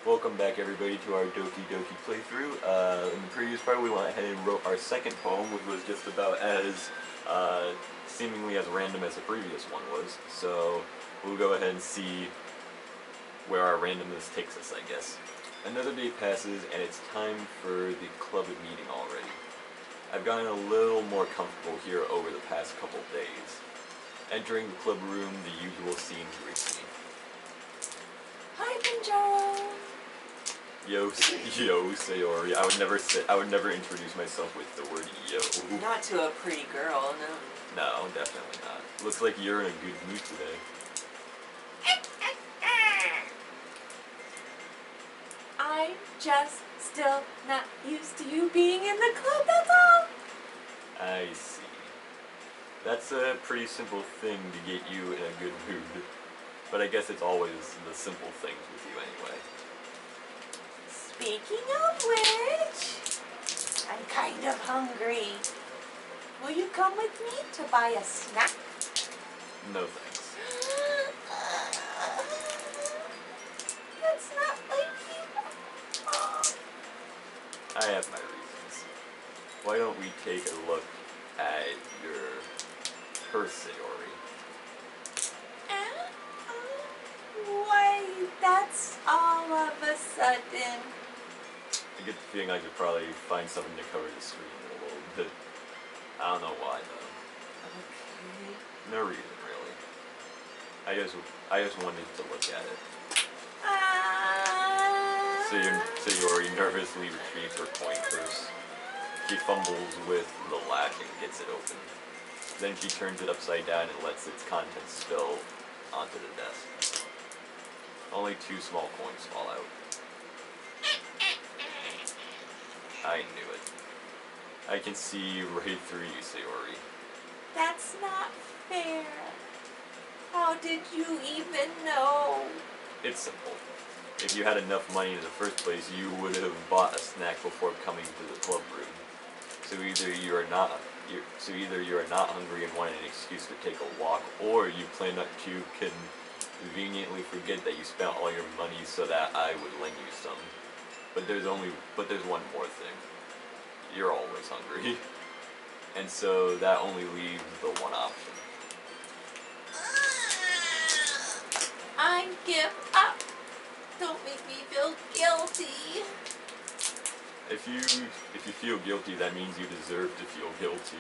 Welcome back everybody to our Doki Doki playthrough. In the previous part we went ahead and wrote our second poem, which was just about as seemingly as random as the previous one was. So we'll go ahead and see where our randomness takes us, I guess. Another day passes and it's time for the club meeting already. I've gotten a little more comfortable here over the past couple days. Entering the club room, the usual scene greets me. Hi, Pinjaro. Yo, Sayori. I would never introduce myself with the word yo. Not to a pretty girl, no. No, definitely not. Looks like you're in a good mood today. I'm just still not used to you being in the club, that's all. I see. That's a pretty simple thing to get you in a good mood. But I guess it's always the simple things with you anyway. Speaking of which, I'm kind of hungry. Will you come with me to buy a snack? No thanks. That's not like you. Oh. I have my reasons. Why don't we take a look at your purse, Sayori? Why, that's all of a sudden. I get the feeling I should probably find something to cover the screen a little bit. I don't know why though. Okay. No reason really. I just wanted to look at it. Sayori nervously retrieves her coin purse. She fumbles with the latch and gets it open. Then she turns it upside down and lets its contents spill onto the desk. Only 2 small coins fall out. I knew it. I can see right through you, Sayori. That's not fair. How did you even know? It's simple. If you had enough money in the first place, you would have bought a snack before coming to the club room. So either you are not hungry and want an excuse to take a walk, or you plan not to conveniently forget that you spent all your money so that I would lend you some. But there's one more thing. You're always hungry. And so that only leaves the one option. I give up. Don't make me feel guilty. If you feel guilty, that means you deserve to feel guilty.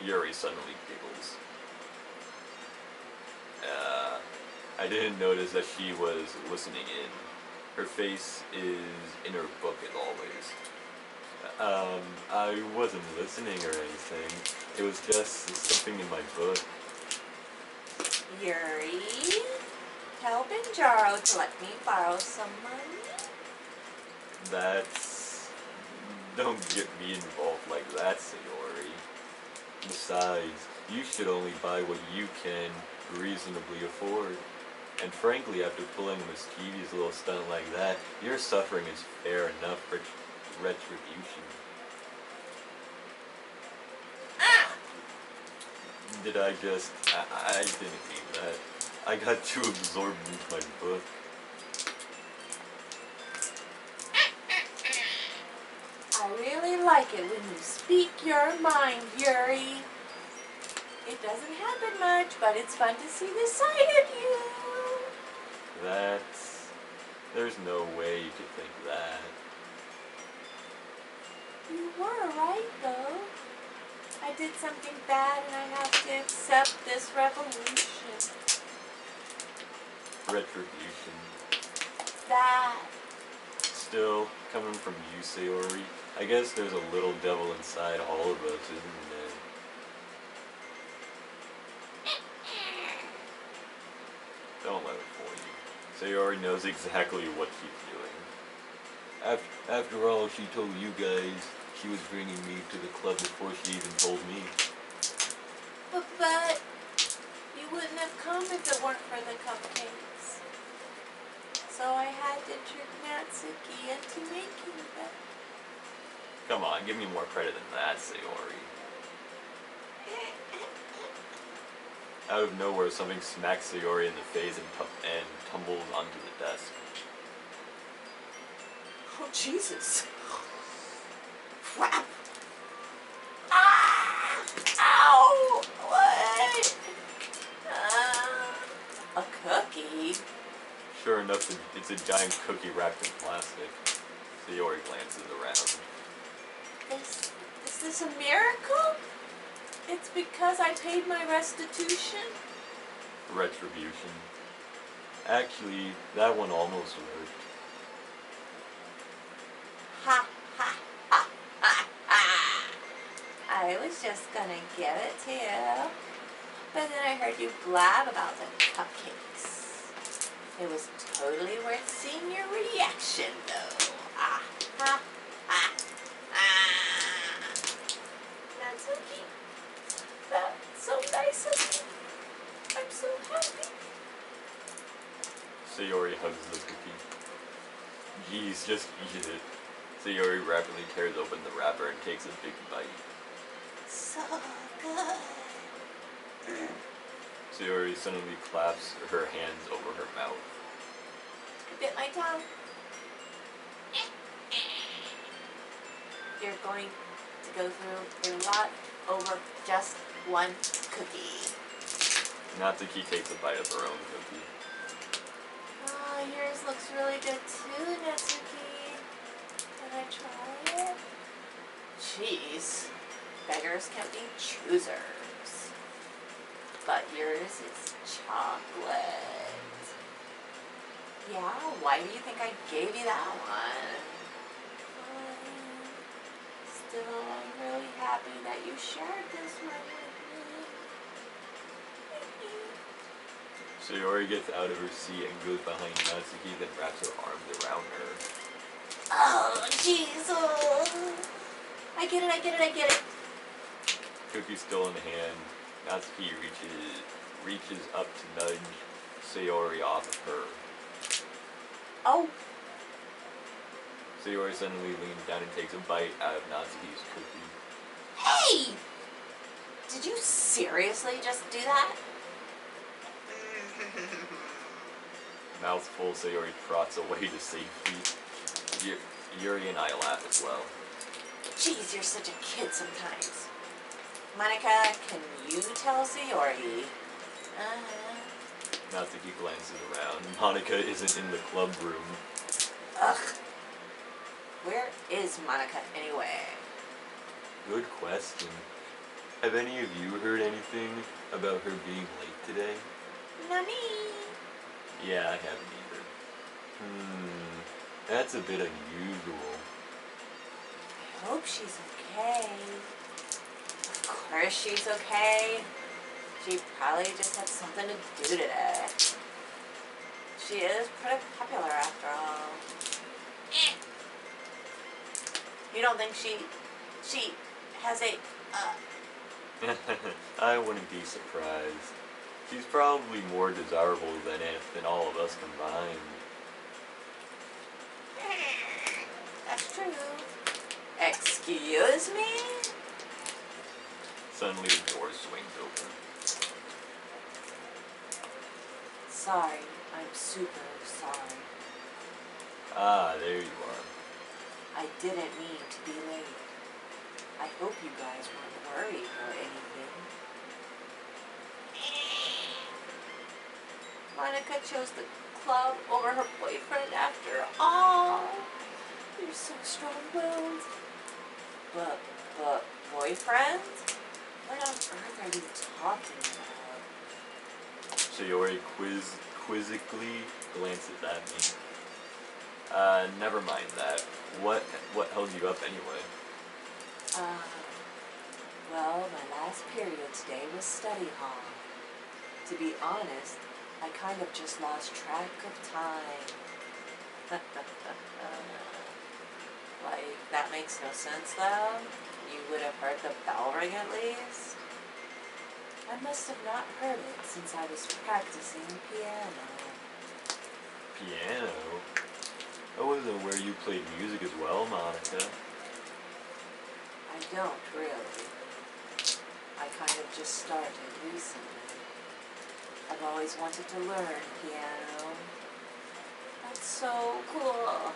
Yuri suddenly giggles. I didn't notice that she was listening in. Her face is in her book as always. I wasn't listening or anything. It was just something in my book. Yuri, tell Pinjaro to let me borrow some money. Don't get me involved like that, Sayori. Besides, you should only buy what you can reasonably afford. And frankly, after pulling a mischievous little stunt like that, your suffering is fair enough for retribution. Did I just... I didn't mean that. I got too absorbed with my book. I really like it when you speak your mind, Yuri. It doesn't happen much, but it's fun to see this side of you. There's no way you could think that. You were right, though. I did something bad and I have to accept this revolution. Retribution. That. Still, coming from you, Sayori, I guess there's a little devil inside all of us, isn't there? Don't let it fool you. Sayori knows exactly what she's doing. After all, she told you guys she was bringing me to the club before she even told me. But you wouldn't have come if it weren't for the cupcakes. So I had to trick Natsuki into making them. Come on, give me more credit than that, Sayori. Out of nowhere, something smacks Sayori in the face and tumbles onto the desk. Oh, Jesus. Crap. Ah! Ow! What? A cookie? Sure enough, it's a giant cookie wrapped in plastic. Sayori glances around. Is this a miracle? It's because I paid my restitution? Retribution. Actually, that one almost worked. Ha ha ha ha ha! I was just gonna give it to you, but then I heard you blab about the cupcakes. It was totally worth seeing your reaction, though. Ah ha ha ah! That's okay. That's so nice of you. I'm so happy. Sayori hugs the cookie. Geez, just eat it. Sayori rapidly tears open the wrapper and takes a big bite. So good. Sayori suddenly claps her hands over her mouth. I bit my tongue. You're going to go through a lot over just one cookie. Natsuki takes a bite of her own cookie. Oh, yours looks really good too, Natsuki. Can I try it? Jeez, beggars can't be choosers. But yours is chocolate. Yeah, why do you think I gave you that one? Still, I'm really happy that you shared this one with me. Sayori gets out of her seat and goes behind Natsuki, then wraps her arms around her. Oh, jeez. Oh. I get it. Cookie still in hand, Natsuki reaches up to nudge Sayori off of her. Oh. Sayori suddenly leans down and takes a bite out of Natsuki's cookie. Hey! Did you seriously just do that? Mouthful, Sayori trots away to safety. Yuri and I laugh as well. Jeez, you're such a kid sometimes. Monica, can you tell Sayori? Natsuki glances around. Monica isn't in the club room. Ugh. Where is Monica anyway? Good question. Have any of you heard anything about her being late today? Not me. Yeah, I haven't either. That's a bit unusual. I hope she's okay. Of course she's okay. She probably just had something to do today. She is pretty popular after all. You don't think she has a, I wouldn't be surprised. She's probably more desirable than all of us combined. That's true. Excuse me? Suddenly the door swings open. Sorry, I'm super sorry. Ah, there you are. I didn't mean to be late. I hope you guys weren't worried or anything. Monica chose the club over her boyfriend after all. You're so strong-willed. But boyfriend? What on earth are you talking about? Sayori quizzically glances at me. Never mind that. What held you up anyway? Well, my last period today was study hall. To be honest, I kind of just lost track of time. Like, that makes no sense though. You would have heard the bell ring at least. I must have not heard it since I was practicing piano. Piano? That wasn't where you played music as well, Monica. I don't really. I kind of just started recently. I've always wanted to learn piano. That's so cool.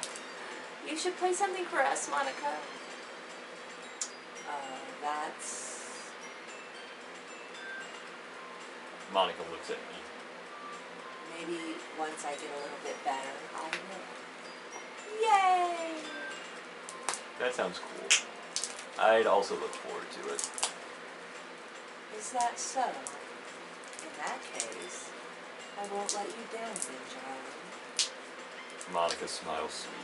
You should play something for us, Monica. That's... Monica looks at me. Maybe once I get a little bit better, I will. Yay! That sounds cool. I'd also look forward to it. Is that so? In that case, I won't let you down, Ninja. Monica smiles sweetly.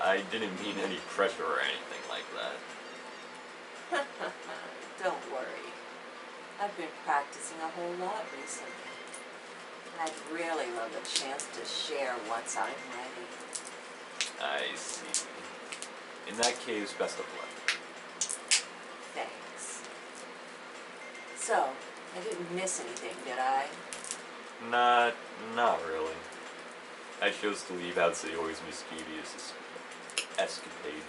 I didn't mean any pressure or anything like that. Don't worry. I've been practicing a whole lot recently. And I'd really love a chance to share once I'm ready. I see. In that case, best of luck. Thanks. So, I didn't miss anything, did I? Not really. I chose to leave out Saori's mischievous escapade.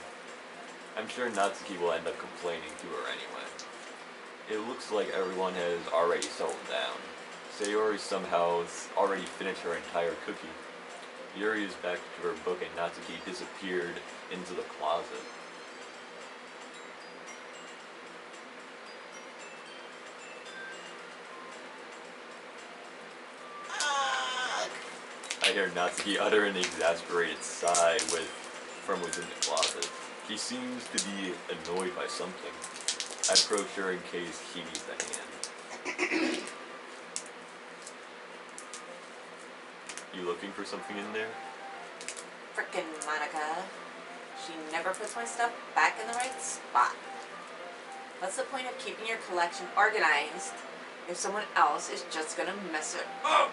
I'm sure Natsuki will end up complaining to her anyway. It looks like everyone has already settled down. Sayori somehow has already finished her entire cookie. Yuri is back to her book and Natsuki disappeared into the closet. I hear Natsuki utter an exasperated sigh from within the closet. She seems to be annoyed by something. I approach her in case he needs a hand. You looking for something in there? Frickin' Monica. She never puts my stuff back in the right spot. What's the point of keeping your collection organized if someone else is just gonna mess it up?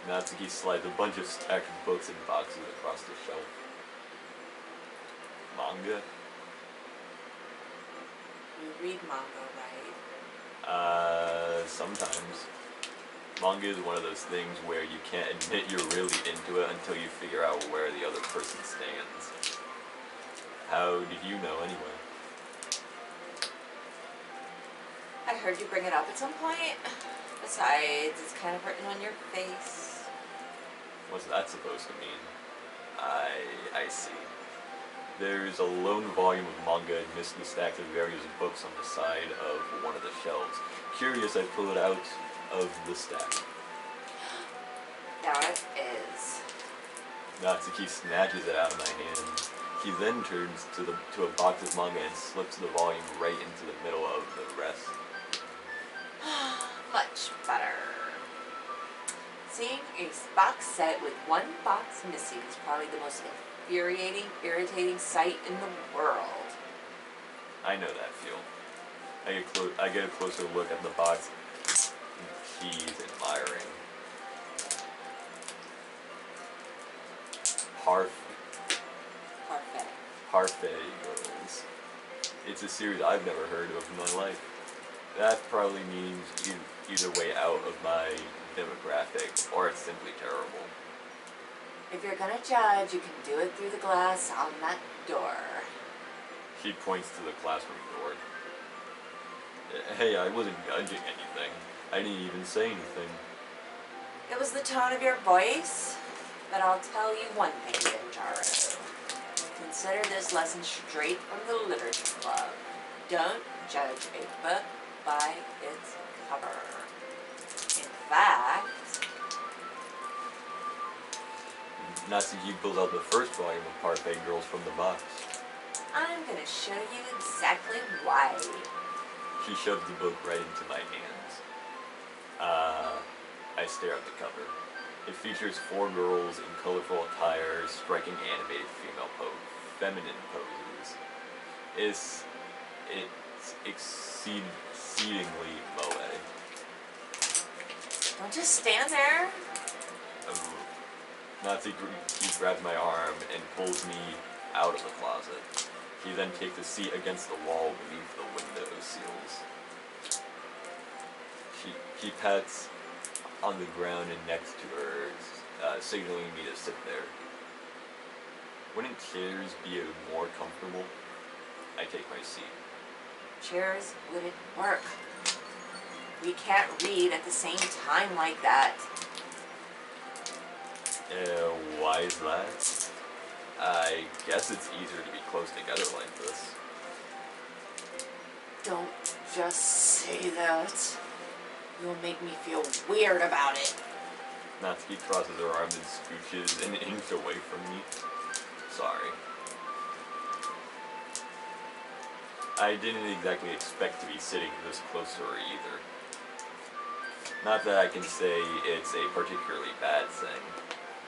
Natsuki slides a bunch of stacked books and boxes across the shelf. Manga? You read manga, right? Sometimes. Manga is one of those things where you can't admit you're really into it until you figure out where the other person stands. How did you know anyway? I heard you bring it up at some point. Besides, it's kind of written on your face. What's that supposed to mean? I see. There's a lone volume of manga amidst the stacks of various books on the side of one of the shelves. Curious, I pull it out of the stack. Now it is. Natsuki snatches it out of my hand. He then turns to a box of manga and slips the volume right into the middle of the rest. Much better. Seeing a box set with one box missing is probably the most infuriating, irritating sight in the world. I know that feel. I get a closer look at the box. He's admiring. Parfait Girls. It's a series I've never heard of in my life. That probably means either way out of my demographic, or it's simply terrible. If you're gonna judge, you can do it through the glass on that door. She points to the classroom door. Hey, I wasn't judging anything. I didn't even say anything. It was the tone of your voice, but I'll tell you one thing, Benjaro. Consider this lesson straight from the Literature Club. Don't judge a book by its cover. In fact, Natsuki pulls out the first volume of Parfait Girls from the box. I'm gonna show you exactly why. She shoves the book right into my hands. I stare at the cover. It features 4 girls in colorful attire, striking animated feminine poses. It's exceedingly moe. Don't just stand there. Natsuki grabs my arm and pulls me out of the closet. He then takes a seat against the wall beneath the window sills. He pats on the ground and next to her, signaling me to sit there. Wouldn't chairs be more comfortable? I take my seat. Chairs wouldn't work. We can't read at the same time like that. Why is that? I guess it's easier to be close together like this. Don't just say that. You'll make me feel weird about it. Natsuki crosses her arms and scooches an inch away from me. Sorry. I didn't exactly expect to be sitting this close to her either. Not that I can say it's a particularly bad thing.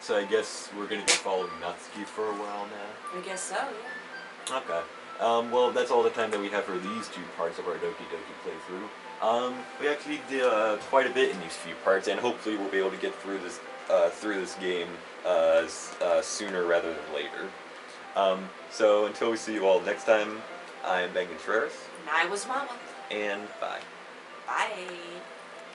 So I guess we're going to be following Natsuki for a while now? I guess so, yeah. Okay. Well, that's all the time that we have for these two parts of our Doki Doki playthrough. We actually did quite a bit in these few parts, and hopefully we'll be able to get through this game sooner rather than later. So until we see you all next time, I'm Ben Contreras. And I was Mama. And bye. Bye.